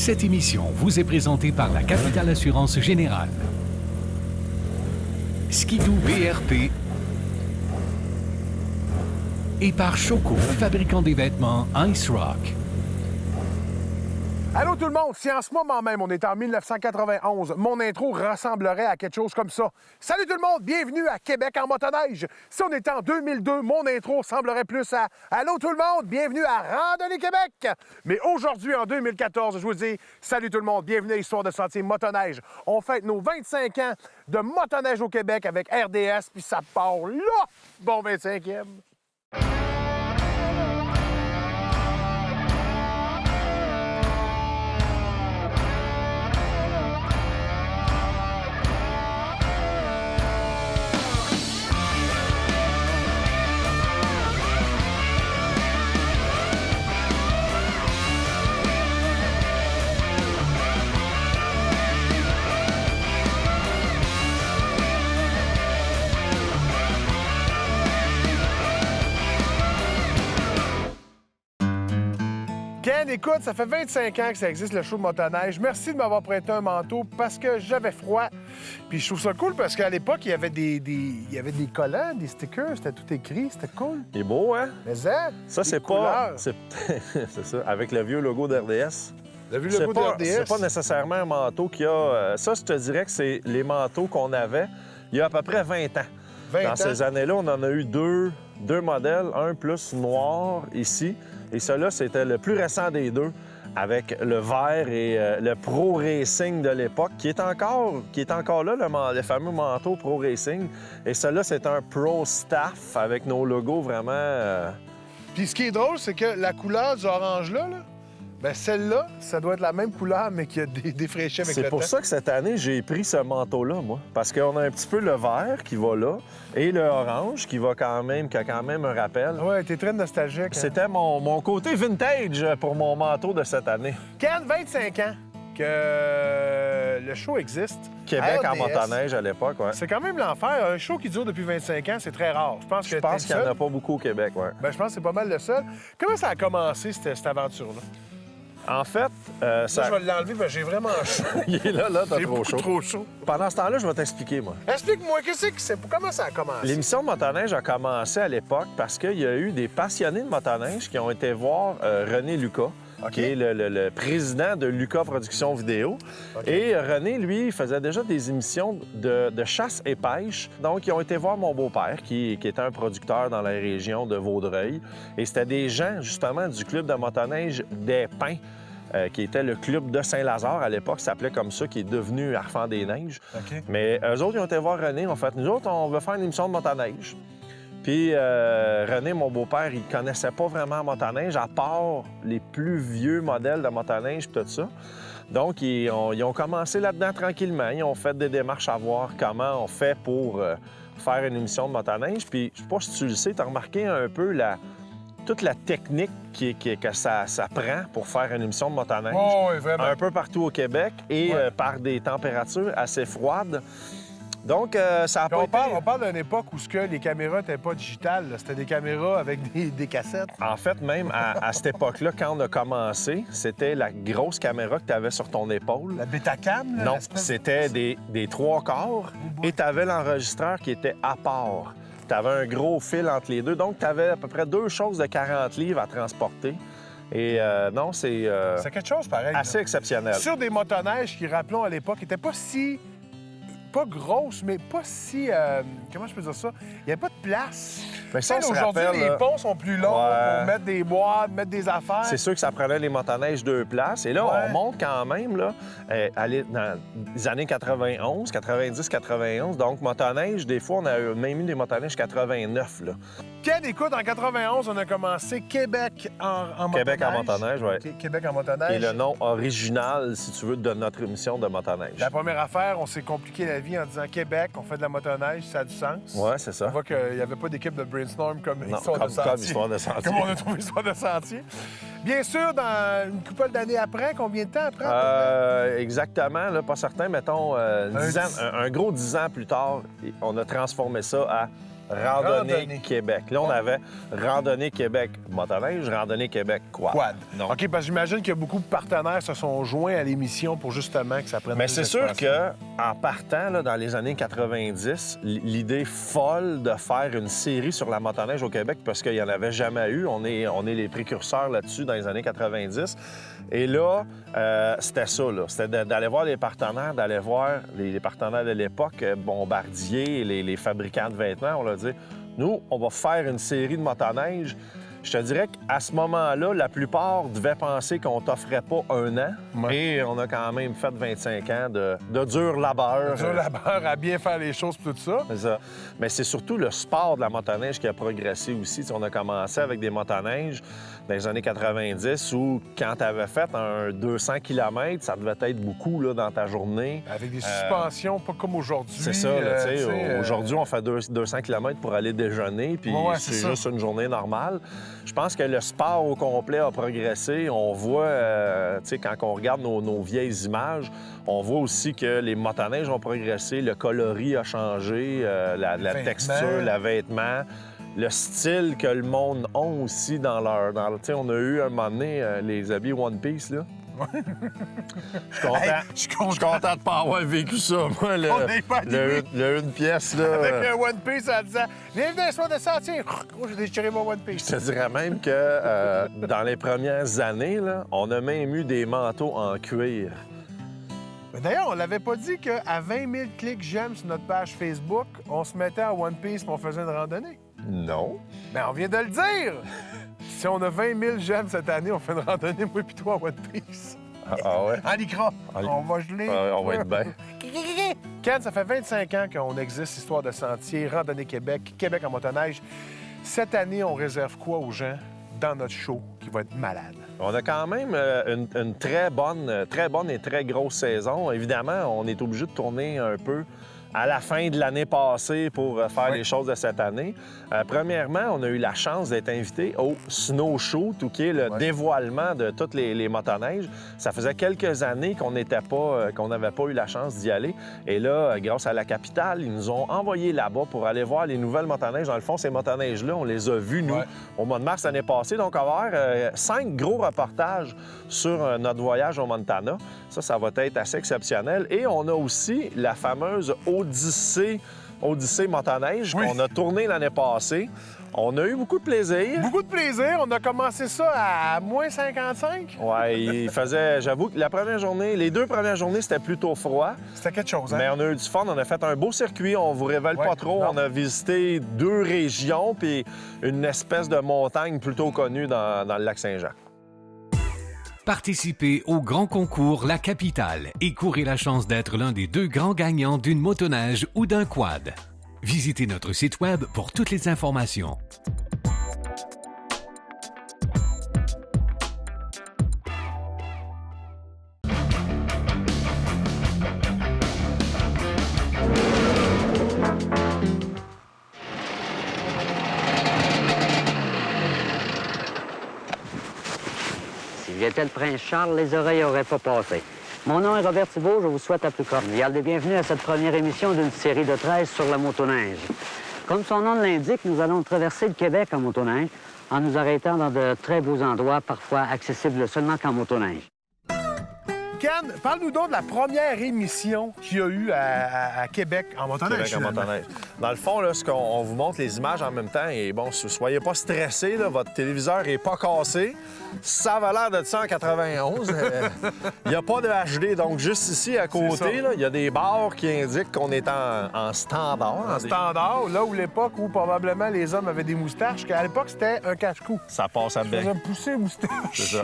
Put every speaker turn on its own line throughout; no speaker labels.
Cette émission vous est présentée par la Capitale Assurance Générale, Skidoo BRP et par Choco, fabricant des vêtements Ice Rock.
Allô tout le monde, si en ce moment même on est en 1991, mon intro ressemblerait à quelque chose comme ça. Salut tout le monde, bienvenue à Québec en motoneige. Si on était en 2002, mon intro ressemblerait plus à Allô tout le monde, bienvenue à Randonnée Québec. Mais aujourd'hui, en 2014, je vous dis salut tout le monde, bienvenue à Histoire de Sentier Motoneige. On fête nos 25 ans de motoneige au Québec avec RDS, puis ça part là, bon 25e. Ken, écoute, ça fait 25 ans que ça existe le show de motoneige. Merci de m'avoir prêté un manteau parce que j'avais froid. Puis je trouve ça cool parce qu'à l'époque, il y avait des collants, des stickers, c'était tout écrit, c'était cool.
Il est beau, hein?
Mais ça,
Ça, c'est pas... C'est ça, avec le vieux logo d'RDS.
Le vieux logo d'RDS.
C'est pas nécessairement un manteau qui a... Ça, je te dirais que c'est les manteaux qu'on avait il y a à peu près 20 ans.
20
Dans
ans.
ces années-là, on en a eu deux modèles, un plus noir ici, et celui-là, c'était le plus récent des deux, avec le vert et le Pro Racing de l'époque, qui est encore là, le fameux manteau Pro Racing. Et celui-là, c'est un Pro Staff avec nos logos vraiment...
Puis ce qui est drôle, c'est que la couleur du orange-là, ben celle-là, ça doit être la même couleur, mais qui a défraîchi avec le temps.
C'est pour ça que cette année, j'ai pris ce manteau-là, moi. Parce qu'on a un petit peu le vert qui va là et le orange qui a quand même un rappel.
Ouais, t'es très nostalgique. Hein?
C'était mon côté vintage pour mon manteau de cette année.
Ken, 25 ans que le show existe.
Québec en
RDS.
motoneige à l'époque, ouais.
C'est quand même l'enfer. Un show qui dure depuis 25 ans, c'est très rare. Je pense
Je pense qu'il n'y en a pas beaucoup au Québec, ouais.
Ben, je pense que c'est pas mal le seul. Comment ça a commencé, cette aventure-là?
En fait,
Ça,
ça...
je vais l'enlever parce que j'ai vraiment chaud.
Il est là, t'as
J'ai
trop
beaucoup
chaud.
trop chaud.
Pendant ce temps-là, je vais t'expliquer, moi.
Explique-moi, qu'est-ce que c'est? Comment ça a commencé?
L'émission de motoneige a commencé à l'époque parce qu'il y a eu des passionnés de motoneige qui ont été voir René Lucas, qui est le président de Lucas Productions Vidéo. Okay. Et René, lui, il faisait déjà des émissions de chasse et pêche. Donc, ils ont été voir mon beau-père, qui était un producteur dans la région de Vaudreuil. Et c'était des gens, justement, du club de motoneige des Pins, qui était le club de Saint-Lazare à l'époque, ça s'appelait comme ça, qui est devenu Arfand des Neiges.
Okay.
Mais eux autres, ils ont été voir René. En fait, nous autres, on veut faire une émission de motoneige. Puis René, mon beau-père, il connaissait pas vraiment la motoneige, à part les plus vieux modèles de motoneige et tout ça. Donc, ils ont commencé là-dedans tranquillement. Ils ont fait des démarches à voir comment on fait pour faire une émission de motoneige. Puis, je sais pas si tu le sais, tu as remarqué un peu toute la technique que ça prend pour faire une émission de motoneige.
Oh, oui, vraiment.
Un peu partout au Québec et par des températures assez froides. Donc, ça a pas été...
On parle d'une époque où les caméras n'étaient pas digitales. C'était des caméras avec des cassettes.
En fait, même à cette époque-là, quand on a commencé, c'était la grosse caméra que tu avais sur ton épaule.
La Betacam? Là,
non, c'était des trois quarts et tu avais l'enregistreur qui était à part. Tu avais un gros fil entre les deux. Donc, tu avais à peu près 2 choses de 40 livres à transporter. Et non, c'est...
c'est quelque chose pareil.
Assez exceptionnel.
Sur des motoneiges qui, rappelons à l'époque, n'étaient pas si... pas grosses, mais pas si... comment je peux dire ça? Il n'y avait pas de place.
Mais ça,
aujourd'hui, les ponts sont plus longs pour mettre des boîtes, mettre des affaires.
C'est sûr que ça prenait les motoneiges 2 places. Et là, on monte quand même là, dans les années 91, 90, 91. Donc, motoneige, des fois, on a même eu des motoneiges 89. Là.
Ken, écoute, en 91, on a commencé Québec en motoneige.
Québec en motoneige, oui.
Québec en motoneige.
Et le nom original, si tu veux, de notre émission de motoneige.
La première affaire, on s'est compliqué la vie en disant Québec, on fait de la motoneige, ça a du sens.
Oui, c'est ça.
On voit qu'il n'y avait pas d'équipe de Brainstorm comme Histoire de Sentier.
Comme Histoire de Sentier.
Comme on a trouvé Histoire de Sentier. Bien sûr, dans une couple d'années après, combien de temps après?
Exactement, là, pas certain, mettons, un gros 10 ans plus tard, on a transformé ça à Randonnée Québec. Là, on avait Randonnée Québec motoneige, Randonnée Québec quad. Donc,
OK, parce que j'imagine que beaucoup de partenaires se sont joints à l'émission pour justement que ça prenne
mais
plus
c'est sûr
d'expansion.
qu'en partant, là, dans les années 90, l'idée folle de faire une série sur la motoneige au Québec, parce qu'il n'y en avait jamais eu, on est les précurseurs là-dessus dans les années 90. Et là, c'était ça, là. C'était d'aller voir les partenaires, d'aller voir les partenaires de l'époque, Bombardier, les fabricants de vêtements. On leur dit, nous, on va faire une série de motoneige. Je te dirais qu'à ce moment-là, la plupart devaient penser qu'on t'offrait pas un an.
Ouais.
Et on a quand même fait 25 ans de dur labeur.
Dur labeur à bien faire les choses pour tout ça.
C'est ça. Mais c'est surtout le sport de la motoneige qui a progressé aussi. T'sais, on a commencé avec des motoneiges dans les années 90 où, quand tu avais fait un 200 km, ça devait être beaucoup là, dans ta journée.
Avec des suspensions, pas comme aujourd'hui.
C'est ça. Là, aujourd'hui, on fait 200 km pour aller déjeuner, puis c'est juste une journée normale. Je pense que le sport au complet a progressé. On voit, quand on regarde nos vieilles images, on voit aussi que les motoneiges ont progressé, le coloris a changé, la texture, le vêtement, le style que le monde a aussi dans leur... on a eu un moment donné les habits One Piece, là. Je suis content de ne pas avoir vécu ça, moi, le une pièce, là.
Avec un One Piece en disant « Bienvenue à soir de sentier! » Oh, j'ai déchiré mon One Piece.
Je te dirais même que dans les premières années, là, on a même eu des manteaux en cuir.
D'ailleurs, on l'avait pas dit qu'à 20 000 clics j'aime sur notre page Facebook, on se mettait en One Piece et on faisait une randonnée.
Non.
Ben, on vient de le dire! Si on a 20 000 j'aime cette année, on fait une randonnée, moi et toi, en One Piece.
Ah ouais?
En lycra. On va geler.
On va être bien.
Ken, ça fait 25 ans qu'on existe, Histoire de sentier, Randonnée Québec, Québec en motoneige. Cette année, on réserve quoi aux gens dans notre show qui va être malade?
On a quand même une très bonne et très grosse saison. Évidemment, on est obligé de tourner un peu à la fin de l'année passée pour faire les choses de cette année. Premièrement, on a eu la chance d'être invité au Snow Shoot, qui est le dévoilement de toutes les motoneiges. Ça faisait quelques années qu'on n'avait pas eu la chance d'y aller. Et là, grâce à la capitale, ils nous ont envoyés là-bas pour aller voir les nouvelles motoneiges. Dans le fond, ces motoneiges-là, on les a vus, nous, au mois de mars l'année passée. Donc, on va avoir 5 gros reportages sur notre voyage au Montana. Ça va être assez exceptionnel. Et on a aussi la fameuse Odyssée motoneige qu'on a tournée l'année passée. On a eu beaucoup de plaisir.
Beaucoup de plaisir. On a commencé ça à moins 55.
Oui, j'avoue que les 2 premières journées, c'était plutôt froid.
C'était quelque chose, hein?
Mais on a eu du fun. On a fait un beau circuit. On vous révèle pas trop. Non. On a visité 2 régions puis une espèce de montagne plutôt connue dans le lac Saint-Jean.
Participez au grand concours La Capitale et courez la chance d'être l'un des 2 grands gagnants d'une motoneige ou d'un quad. Visitez notre site web pour toutes les informations.
Si j'étais le prince Charles, les oreilles n'auraient pas passé. Mon nom est Robert Thibault, je vous souhaite la plus cordiale des bienvenue à cette première émission d'une série de 13 sur la motoneige. Comme son nom l'indique, nous allons traverser le Québec en motoneige en nous arrêtant dans de très beaux endroits, parfois accessibles seulement qu'en motoneige.
Ken, parle-nous donc de la première émission qu'il y a eu à Québec en motoneige.
Québec en motoneige. Dans le fond, là, on vous montre les images en même temps et bon, soyez pas stressés, là, votre téléviseur est pas cassé. Ça avait l'air de ça en 91. Il n'y a pas de HD, donc juste ici à côté, il y a des barres qui indiquent qu'on est en standard.
En standard, là où l'époque où probablement les hommes avaient des moustaches, qu'à l'époque c'était un cache-cou.
Ça passe à bien.
Ça faisait pousser moustache.
C'est ça.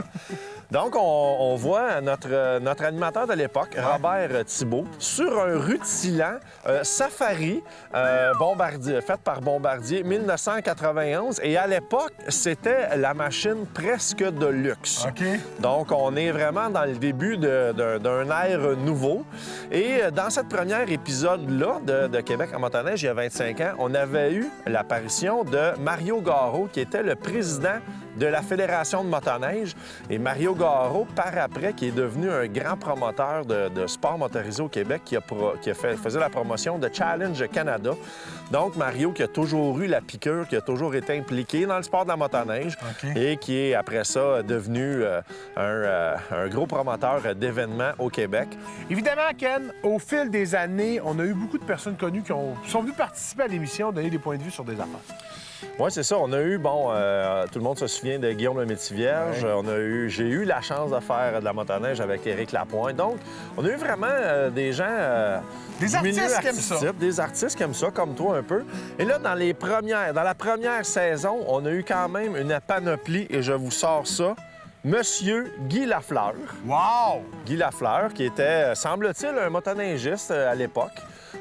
Donc, on voit notre animateur de l'époque, Robert Thibault, sur un rutilant Safari fait par Bombardier 1991. Et à l'époque, c'était la machine presque de luxe.
OK.
Donc, on est vraiment dans le début d'un ère nouveau. Et dans cette première épisode-là de Québec en motoneige, il y a 25 ans, on avait eu l'apparition de Mario Garo, qui était le président de la Fédération de motoneige. Et Mario Garo, par après, qui est devenu un grand promoteur de sport motorisé au Québec, qui faisait la promotion de Challenge Canada. Donc, Mario qui a toujours eu la piqûre, qui a toujours été impliqué dans le sport de la motoneige et qui est, après ça, devenu un gros promoteur d'événements au Québec.
Évidemment, Ken, au fil des années, on a eu beaucoup de personnes connues qui sont venues participer à l'émission, donner des points de vue sur des affaires.
Oui, c'est ça. On a eu, tout le monde se souvient de Guillaume le Métivierge. Ouais. J'ai eu la chance de faire de la motoneige avec Éric Lapointe. Donc, on a eu vraiment des gens...
des artistes qui aiment ça.
Des artistes qui aiment ça, comme toi un peu. Et là, dans la première saison, on a eu quand même une panoplie, et je vous sors ça. Monsieur Guy Lafleur.
Wow!
Guy Lafleur, qui était, semble-t-il, un motoneigiste à l'époque.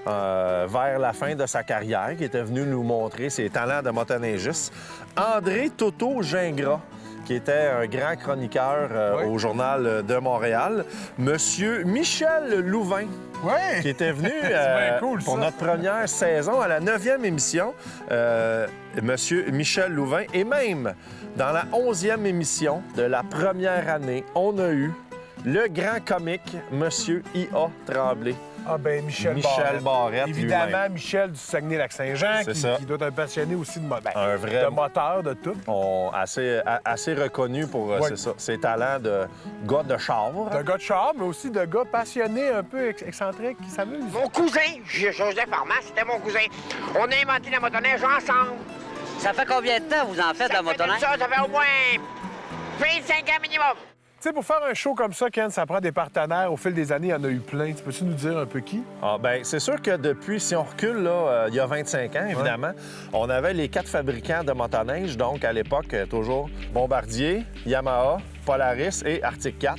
Vers la fin de sa carrière, qui était venu nous montrer ses talents de motoneigiste. André Toto Gingras, qui était un grand chroniqueur au Journal de Montréal. Monsieur Michel Louvain, qui était venu pour notre première saison, à la 9e émission. Monsieur Michel Louvain. Et même dans la 11e émission de la première année, on a eu le grand comique, Monsieur I.A. Tremblay.
Ah ben Michel
Barrette
évidemment,
lui-même.
Michel du Saguenay-Lac-Saint-Jean, qui doit être un passionné aussi de moteur, de tout.
Assez reconnu pour ses talents de gars de char.
De gars de char, mais aussi de gars passionnés, un peu excentriques, qui s'amusent.
Mon cousin, Joseph Armand, c'était mon cousin. On a inventé la motoneige ensemble.
Ça fait combien de temps vous en faites, la motoneige?
Ça fait au moins 25 ans minimum.
Tu sais, pour faire un show comme ça, Ken, ça prend des partenaires. Au fil des années, il y en a eu plein. Tu peux-tu nous dire un peu qui?
Ah, bien, c'est sûr que depuis, si on recule, là, il y a 25 ans, évidemment, on avait les 4 fabricants de motoneige. Donc, à l'époque, toujours Bombardier, Yamaha, Polaris et Arctic 4,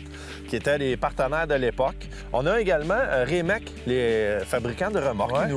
qui étaient les partenaires de l'époque. On a également Rémec, les fabricants de remorques,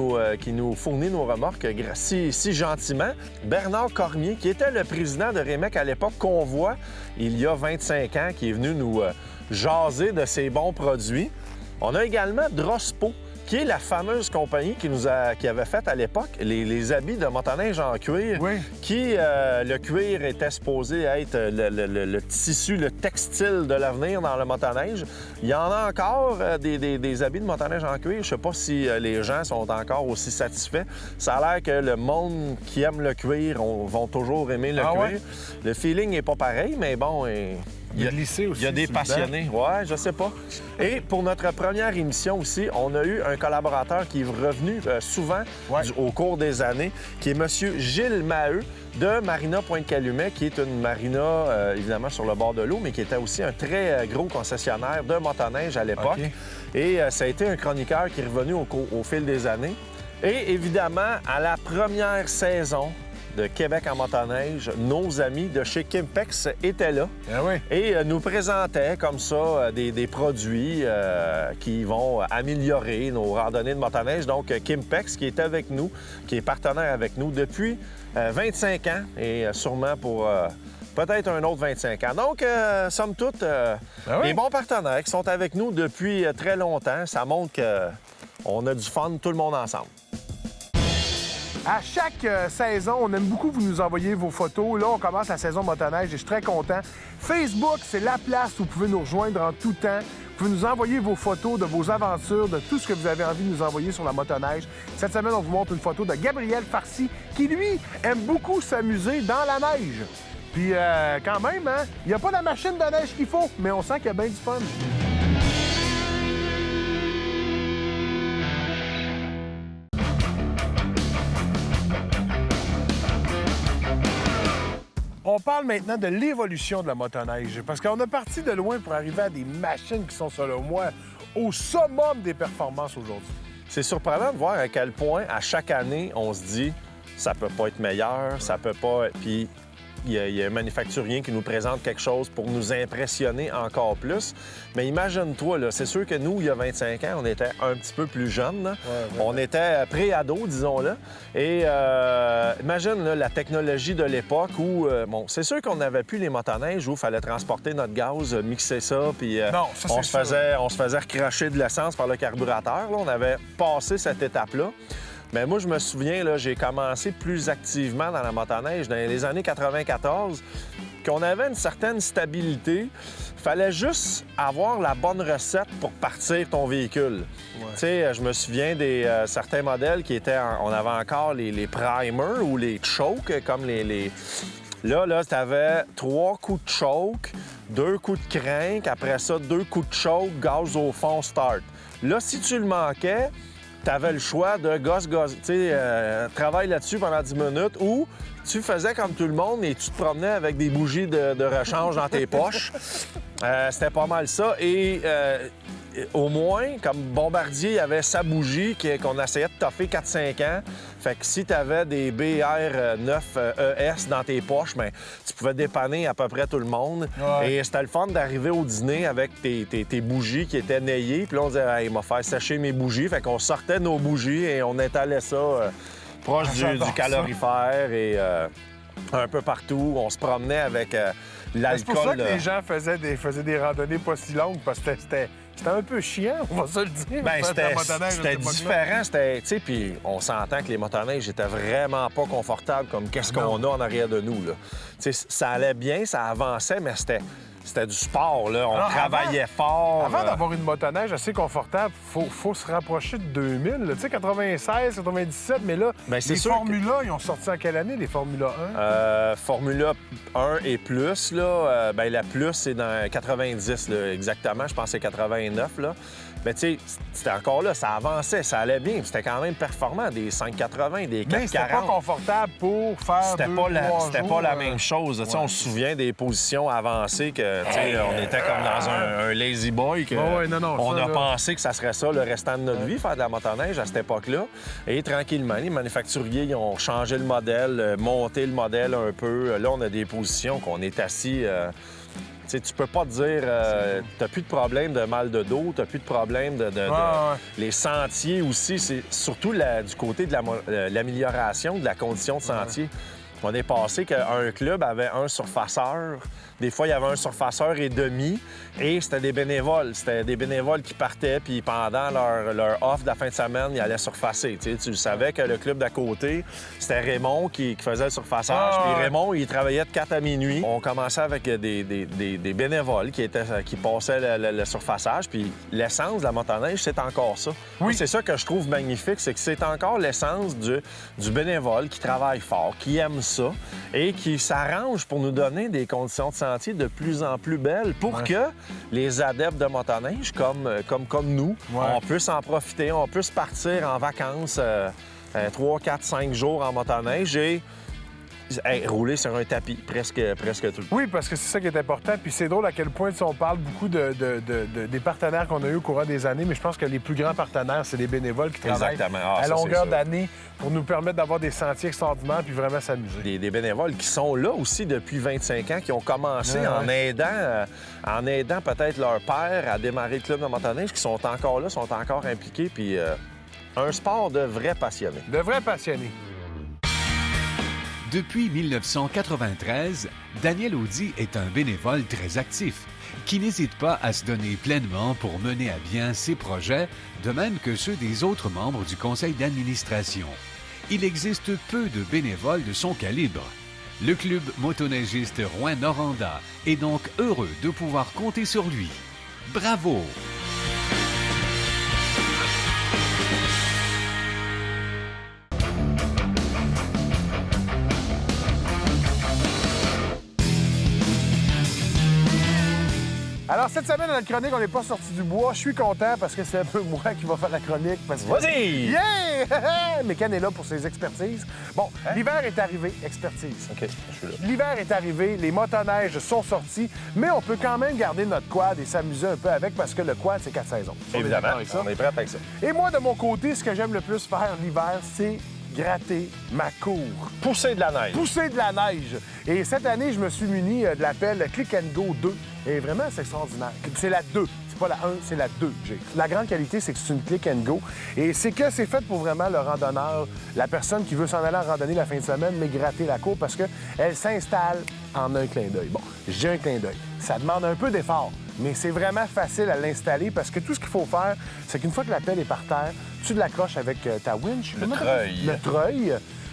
qui nous fournit nos remorques si gentiment. Bernard Cormier, qui était le président de Rémec à l'époque, qu'on voit il y a 25 ans, qui est venu nous jaser de ses bons produits. On a également Drospo, qui est la fameuse compagnie qui avait fait à l'époque les habits de motoneige en cuir, qui, le cuir était supposé être le tissu, le textile de l'avenir dans le motoneige. Il y en a encore des habits de motoneige en cuir. Je sais pas si les gens sont encore aussi satisfaits. Ça a l'air que le monde qui aime le cuir vont toujours aimer le cuir. Ouais? Le feeling n'est pas pareil, mais bon... Il y a des passionnés. Ouais, je sais pas. Et pour notre première émission aussi, on a eu un collaborateur qui est revenu souvent au cours des années, qui est M. Gilles Maheu de Marina Pointe-Calumet, qui est une marina, évidemment, sur le bord de l'eau, mais qui était aussi un très gros concessionnaire de motoneige à l'époque. Et ça a été un chroniqueur qui est revenu au fil des années. Et évidemment, à la première saison de Québec en motoneige, nos amis de chez Kimpex étaient là et nous présentaient comme ça des produits qui vont améliorer nos randonnées de motoneige. Donc, Kimpex qui est avec nous, qui est partenaire avec nous depuis 25 ans et sûrement pour peut-être un autre 25 ans. Donc, somme toute, des bons partenaires qui sont avec nous depuis très longtemps. Ça montre qu'on a du fun, tout le monde ensemble.
À chaque saison, on aime beaucoup vous nous envoyer vos photos. Là, on commence la saison motoneige et je suis très content. Facebook, c'est la place où vous pouvez nous rejoindre en tout temps. Vous pouvez nous envoyer vos photos de vos aventures, de tout ce que vous avez envie de nous envoyer sur la motoneige. Cette semaine, on vous montre une photo de Gabriel Farcy qui, lui, aime beaucoup s'amuser dans la neige. Puis, quand même, hein, il n'y a pas la machine de neige qu'il faut, mais on sent qu'il y a bien du fun. On parle maintenant de l'évolution de la motoneige, parce qu'on a parti de loin pour arriver à des machines qui sont, selon moi, au summum des performances aujourd'hui.
C'est surprenant de voir à quel point, à chaque année, on se dit « ça peut pas être meilleur, ça peut pas... » Puis il y a un manufacturier qui nous présente quelque chose pour nous impressionner encore plus. Mais imagine-toi, là, c'est sûr que nous, il y a 25 ans, on était un petit peu plus jeunes. Là. On était pré-ados, disons-le. Et imagine là, la technologie de l'époque où, bon, c'est sûr qu'on n'avait plus les motoneiges où il fallait transporter notre gaz, mixer ça, puis on se faisait recracher de l'essence par le carburateur. Là. On avait passé cette étape-là. Mais moi, je me souviens, là, j'ai commencé plus activement dans la motoneige dans les années 94. qu'on avait une certaine stabilité. Il fallait juste avoir la bonne recette pour partir ton véhicule. Tu sais, je me souviens des certains modèles qui étaient... on avait encore les primers ou les chokes, comme les... Là, tu avais 3 coups de choke, 2 coups de crank, après ça, 2 coups de choke, gaz au fond, start. Là, si tu le manquais, tu avais le choix de travaille là-dessus pendant 10 minutes ou tu faisais comme tout le monde et tu te promenais avec des bougies de rechange dans tes poches. C'était pas mal ça. Et au moins, comme Bombardier, il y avait sa bougie qu'on essayait de toffer 4-5 ans. Fait que si tu avais des BR9ES dans tes poches, bien, tu pouvais dépanner à peu près tout le monde. Ouais. Et c'était le fun d'arriver au dîner avec tes bougies qui étaient naillées. Puis là, on disait, hey, il m'a fait sécher mes bougies. Fait qu'on sortait nos bougies et on étalait ça proche du calorifère et un peu partout. On se promenait avec l'alcool.
C'est pour ça que les gens faisaient des randonnées pas si longues, parce que c'était un peu chiant, on va se le dire.
Bien, c'était différent. Tu sais, puis on s'entend que les motoneiges étaient vraiment pas confortables comme qu'est-ce qu'on a en arrière de nous, là. Tu sais, ça allait bien, ça avançait, mais c'était du sport, là. On travaillait fort.
Avant d'avoir une motoneige assez confortable, faut se rapprocher de 2000. Tu sais, 96, 97, mais là, les Formula, ils ont sorti en quelle année, les Formula 1?
Formula 1 et plus, là. La plus, c'est dans 90, là, exactement. Je pense que c'est 89, là. Mais tu sais, c'était encore là, ça avançait, ça allait bien. C'était quand même performant, des 580, des 440. Mais
c'était pas confortable pour faire
C'était pas la même chose. Ouais. On se souvient des positions avancées que, on était comme dans un lazy boy. Que on a pensé que ça serait ça le restant de notre vie, faire de la motoneige à cette époque-là. Et tranquillement, les manufacturiers, ils ont changé le modèle, monté le modèle un peu. Là, on a des positions qu'on est assis... tu peux pas te dire, t'as plus de problème de mal de dos, t'as plus de problème de... Les sentiers aussi, c'est surtout du côté de l'amélioration de la condition de sentier. On est passé qu'un club avait un surfaceur. Des fois, il y avait un surfaceur et demi. Et c'était des bénévoles. C'était des bénévoles qui partaient, puis pendant leur off de la fin de semaine, ils allaient surfacer. Tu savais que le club d'à côté, c'était Raymond qui faisait le surfaçage. Puis Raymond, il travaillait de 4 à minuit. On commençait avec des bénévoles qui passaient le surfaçage. Puis l'essence de la motoneige, c'est encore ça. Oui. C'est ça que je trouve magnifique, c'est que c'est encore l'essence du bénévole qui travaille fort, qui aime ça et qui s'arrange pour nous donner des conditions de sentier de plus en plus belles pour que les adeptes de motoneige, comme nous, on puisse en profiter, on puisse partir en vacances 3, 4, 5 jours en motoneige et rouler sur un tapis, presque tout.
Oui, parce que c'est ça qui est important. Puis c'est drôle à quel point on parle beaucoup des partenaires qu'on a eus au courant des années, mais je pense que les plus grands partenaires, c'est les bénévoles qui travaillent à longueur d'année pour nous permettre d'avoir des sentiers extraordinaires puis vraiment s'amuser.
Des bénévoles qui sont là aussi depuis 25 ans, qui ont commencé en aidant peut-être leur père à démarrer le club de motoneige, qui sont encore là, sont encore impliqués, puis un sport de vrais passionnés.
De vrais passionnés.
Depuis 1993, Daniel Audy est un bénévole très actif, qui n'hésite pas à se donner pleinement pour mener à bien ses projets, de même que ceux des autres membres du conseil d'administration. Il existe peu de bénévoles de son calibre. Le club motoneigiste Rouyn-Noranda est donc heureux de pouvoir compter sur lui. Bravo!
Alors, cette semaine, dans notre chronique, on n'est pas sorti du bois. Je suis content parce que c'est un peu moi qui va faire la chronique.
Vas-y!
Yeah! Mécan est là pour ses expertises. Bon, l'hiver est arrivé. Expertise.
OK, je suis là.
L'hiver est arrivé, les motoneiges sont sortis, mais on peut quand même garder notre quad et s'amuser un peu avec parce que le quad, c'est 4 saisons.
Évidemment, on est prêt avec ça.
Et moi, de mon côté, ce que j'aime le plus faire l'hiver, c'est gratter ma cour.
Pousser de la neige.
Pousser de la neige. Et cette année, je me suis muni de l'appel Click and Go 2. Et vraiment, c'est extraordinaire. C'est la 2. C'est pas la 1, c'est la 2 que j'ai. La grande qualité, c'est que c'est une Click and Go. Et c'est que c'est fait pour vraiment le randonneur, la personne qui veut s'en aller en randonnée la fin de semaine, mais gratter la cour parce qu'elle s'installe en un clin d'œil. Bon, j'ai un clin d'œil. Ça demande un peu d'effort, mais c'est vraiment facile à l'installer parce que tout ce qu'il faut faire, c'est qu'une fois que la pelle est par terre, tu l'accroches avec ta winch.
Le treuil.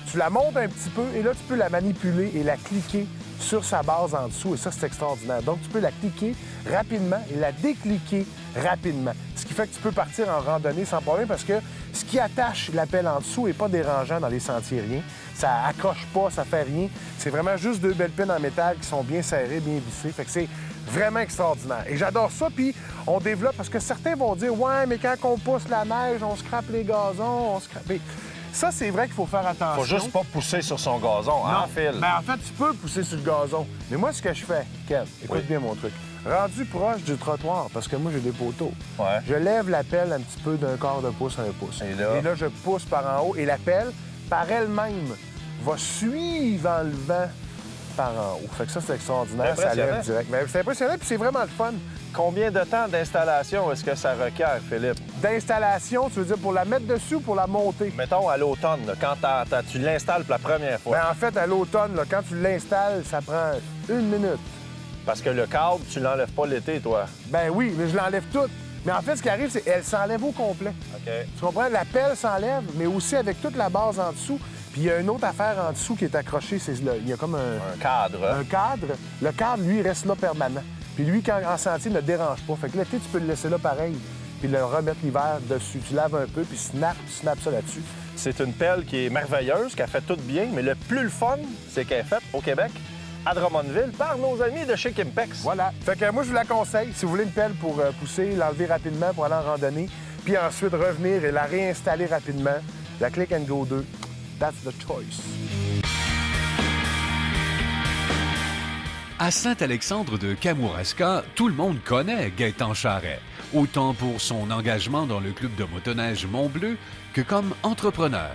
Tu la montes un petit peu et là, tu peux la manipuler et la cliquer sur sa base en dessous et ça, c'est extraordinaire. Donc, tu peux la cliquer rapidement et la décliquer rapidement. Ce qui fait que tu peux partir en randonnée sans problème parce que ce qui attache la pelle en dessous n'est pas dérangeant dans les sentiers, rien. Ça accroche pas, ça fait rien. C'est vraiment juste 2 belles pines en métal qui sont bien serrées, bien vissées. Fait que c'est vraiment extraordinaire. Et j'adore ça, puis on développe, parce que certains vont dire « Ouais, mais quand on pousse la neige, on scrape les gazons, on scrape... » Ça, c'est vrai qu'il faut faire attention.
Faut juste pas pousser sur son gazon, en fil.
Ben, en fait, tu peux pousser sur le gazon. Mais moi, ce que je fais, Ken, écoute bien mon truc. Rendu proche du trottoir, parce que moi, j'ai des poteaux, je lève la pelle un petit peu d'un quart de pouce à un pouce. Et là, je pousse par en haut. Et la pelle, par elle-même, va suivre en le vent par en haut. Fait que ça, c'est extraordinaire. Ça lève direct. Mais c'est impressionnant, puis c'est vraiment le fun.
Combien de temps d'installation est-ce que ça requiert, Philippe?
D'installation, tu veux dire pour la mettre dessus ou pour la monter?
Mettons à l'automne, là, quand tu l'installes pour la première fois.
Bien, en fait, à l'automne, là, quand tu l'installes, ça prend 1 minute.
Parce que le câble, tu l'enlèves pas l'été, toi.
Ben oui, mais je l'enlève toute. Mais en fait, ce qui arrive, c'est qu'elle s'enlève au complet.
OK.
Tu comprends? La pelle s'enlève, mais aussi avec toute la base en dessous. Puis il y a une autre affaire en dessous qui est accrochée. Il y a comme
un cadre.
Un cadre. Le cadre, lui, reste là permanent. Puis lui, quand en sentier, ne dérange pas. Fait que l'été, tu peux le laisser là pareil. Puis le remettre l'hiver dessus. Tu laves un peu, puis tu snaps ça là-dessus.
C'est une pelle qui est merveilleuse, qui a fait tout bien, mais le plus le fun, c'est qu'elle est faite au Québec, à Drummondville, par nos amis de chez Kimpex.
Voilà. Fait que moi, je vous la conseille. Si vous voulez une pelle pour pousser, l'enlever rapidement pour aller en randonnée, puis ensuite revenir et la réinstaller rapidement, la Click & Go 2, that's the choice.
À Saint-Alexandre de Kamouraska, tout le monde connaît Gaétan Charret, autant pour son engagement dans le club de motoneige Mont-Bleu que comme entrepreneur.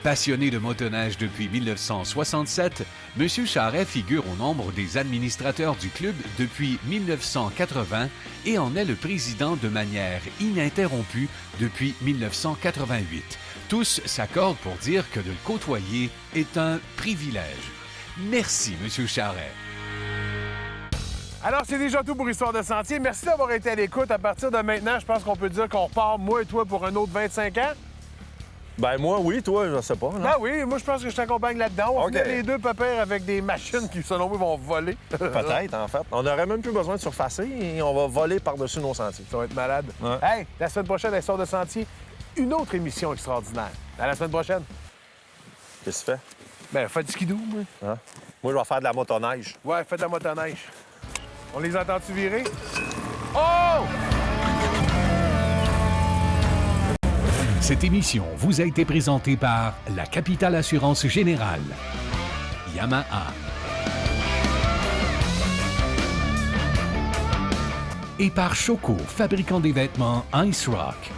Passionné de motoneige depuis 1967, M. Charret figure au nombre des administrateurs du club depuis 1980 et en est le président de manière ininterrompue depuis 1988. Tous s'accordent pour dire que de le côtoyer est un privilège. Merci, M. Charret.
Alors, c'est déjà tout pour Histoire de Sentier. Merci d'avoir été à l'écoute. À partir de maintenant, je pense qu'on peut dire qu'on repart, moi et toi, pour un autre 25 ans.
Ben moi, oui, toi, je sais pas. Non?
Ben oui, moi, je pense que je t'accompagne là-dedans. On finit les deux pépères avec des machines qui, selon moi, vont voler.
Peut-être, en fait. On n'aurait même plus besoin de surfacer et on va voler par-dessus nos sentiers.
Ça va être malade.
Ouais.
Hey, la semaine prochaine, à Histoire de Sentier, une autre émission extraordinaire. À la semaine prochaine.
Qu'est-ce que tu fais?
Ben, fais du skidoo, moi.
Hein? Moi, je vais faire de la motoneige.
Ouais, fais de la motoneige. On les entend-tu virer? Oh!
Cette émission vous a été présentée par la Capitale Assurance Générale, Yamaha et par Choco, fabricant des vêtements Ice Rock.